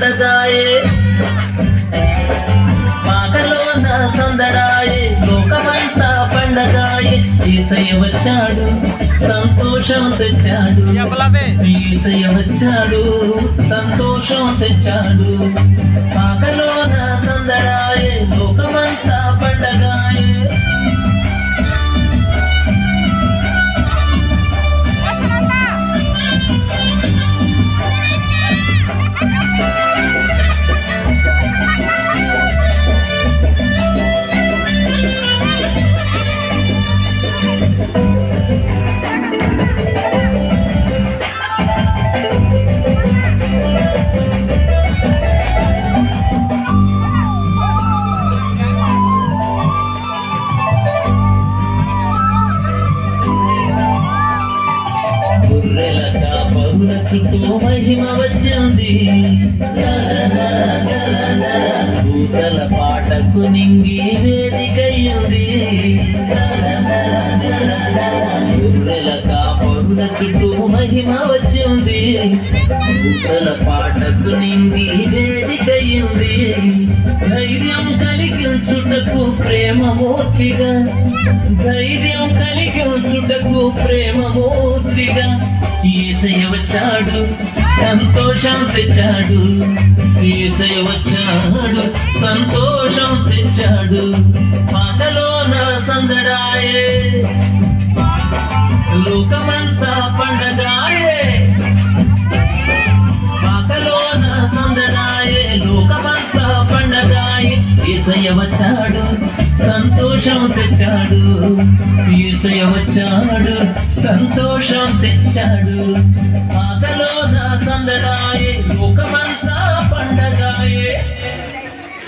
పండగాయే పాకలోన సందడాయే లోకమంతా పండగాయే యేసయ్య వచ్చాడు సంతోషం తెచ్చాడు యేసయ్య వచ్చాడు సంతోషం తెచ్చాడు పాకలోన సందడాయే లోకమంతా పండగాయే చుట్టూ మహిమ వచ్చింది భూతల పాటకు నింగి వేదికయ్యింది గుర్రెల కాపరుల చుట్టూ మహిమ వచ్చింది భూతల పాటకు నింగి వేదికయ్యింది ధైర్యం కలిగించుటకు ప్రేమమూర్తిగా ధైర్యం కలిగించుటకు ప్రేమమూర్తిగా యేసయ్య వచ్చాడు సంతోషం తెచ్చాడు యేసయ్య వచ్చాడు సంతోషం తెచ్చాడు పాటలోన సందడాయే లోకమంతా పండగాయే పాటలోన సందడాయే లోకమంతా పండగాయే యేసయ్య వచ్చాడు సంతోషం తెచ్చాడు యేసయ్య వచ్చాడు సంతోషం తెచ్చాడు పాటలోన సందడాయే లోకమంతా